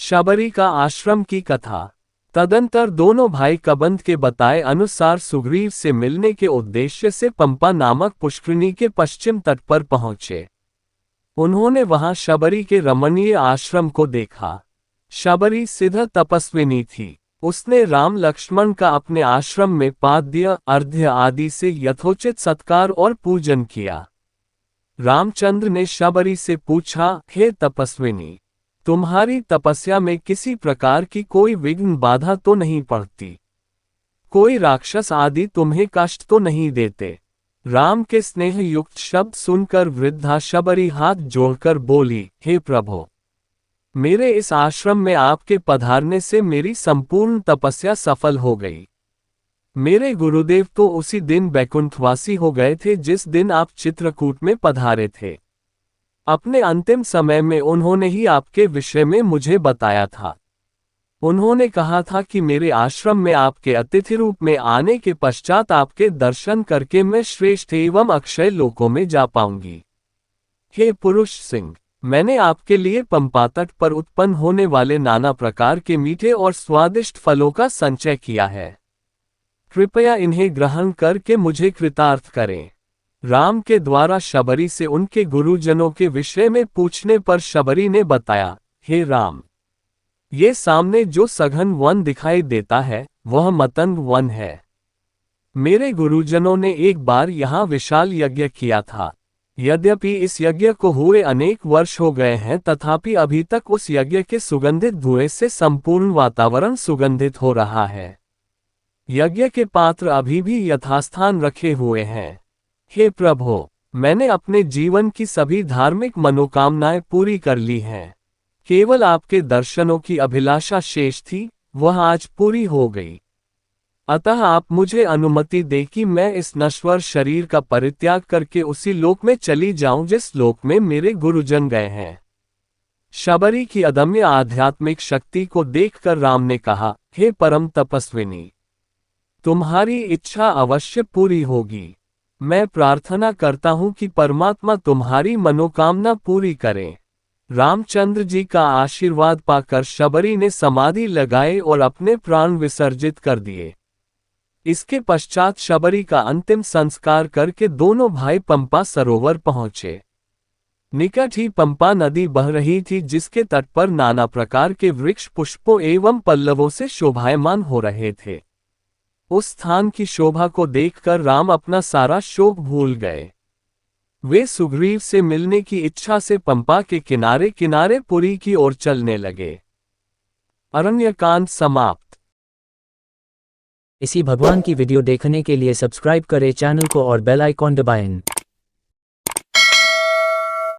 शबरी का आश्रम की कथा। तदंतर दोनों भाई कबंध के बताए अनुसार सुग्रीव से मिलने के उद्देश्य से पंपा नामक पुष्करिणी के पश्चिम तट पर पहुंचे। उन्होंने वहां शबरी के रमणीय आश्रम को देखा। शबरी सिद्ध तपस्विनी थी। उसने राम लक्ष्मण का अपने आश्रम में पाद्य अर्घ्य आदि से यथोचित सत्कार और पूजन किया। रामचंद्र ने शबरी से पूछा, हे तपस्विनी, तुम्हारी तपस्या में किसी प्रकार की कोई विघ्न बाधा तो नहीं पड़ती? कोई राक्षस आदि तुम्हें कष्ट तो नहीं देते? राम के स्नेह युक्त शब्द सुनकर वृद्धा शबरी हाथ जोड़कर बोली, हे प्रभु, मेरे इस आश्रम में आपके पधारने से मेरी संपूर्ण तपस्या सफल हो गई। मेरे गुरुदेव तो उसी दिन बैकुंठवासी हो गए थे जिस दिन आप चित्रकूट में पधारे थे। अपने अंतिम समय में उन्होंने ही आपके विषय में मुझे बताया था। उन्होंने कहा था कि मेरे आश्रम में आपके अतिथि रूप में आने के पश्चात आपके दर्शन करके मैं श्रेष्ठ एवं अक्षय लोकों में जा पाऊंगी। हे पुरुष सिंह, मैंने आपके लिए पंपा तट पर उत्पन्न होने वाले नाना प्रकार के मीठे और स्वादिष्ट फलों का संचय किया है। कृपया इन्हें ग्रहण करके मुझे कृतार्थ करें। राम के द्वारा शबरी से उनके गुरुजनों के विषय में पूछने पर शबरी ने बताया, हे राम, ये सामने जो सघन वन दिखाई देता है वह मतंग वन है। मेरे गुरुजनों ने एक बार यहाँ विशाल यज्ञ किया था। यद्यपि इस यज्ञ को हुए अनेक वर्ष हो गए हैं, तथापि अभी तक उस यज्ञ के सुगंधित धुएं से संपूर्ण वातावरण सुगंधित हो रहा है। यज्ञ के पात्र अभी भी यथास्थान रखे हुए हैं। हे प्रभु, मैंने अपने जीवन की सभी धार्मिक मनोकामनाएं पूरी कर ली हैं। केवल आपके दर्शनों की अभिलाषा शेष थी, वह आज पूरी हो गई। अतः आप मुझे अनुमति दें कि मैं इस नश्वर शरीर का परित्याग करके उसी लोक में चली जाऊं जिस लोक में मेरे गुरुजन गए हैं। शबरी की अदम्य आध्यात्मिक शक्ति को देखकर राम ने कहा, हे परम तपस्विनी, तुम्हारी इच्छा अवश्य पूरी होगी। मैं प्रार्थना करता हूं कि परमात्मा तुम्हारी मनोकामना पूरी करें। रामचंद्र जी का आशीर्वाद पाकर शबरी ने समाधि लगाए और अपने प्राण विसर्जित कर दिए। इसके पश्चात शबरी का अंतिम संस्कार करके दोनों भाई पंपा सरोवर पहुंचे। निकट ही पंपा नदी बह रही थी, जिसके तट पर नाना प्रकार के वृक्ष पुष्पों एवं पल्लवों से शोभायमान हो रहे थे। उस स्थान की शोभा को देखकर राम अपना सारा शोक भूल गए। वे सुग्रीव से मिलने की इच्छा से पंपा के किनारे किनारे पुरी की ओर चलने लगे। अरण्यकांड समाप्त। इसी भगवान की वीडियो देखने के लिए सब्सक्राइब करें चैनल को और बेल आइकॉन दबाएं।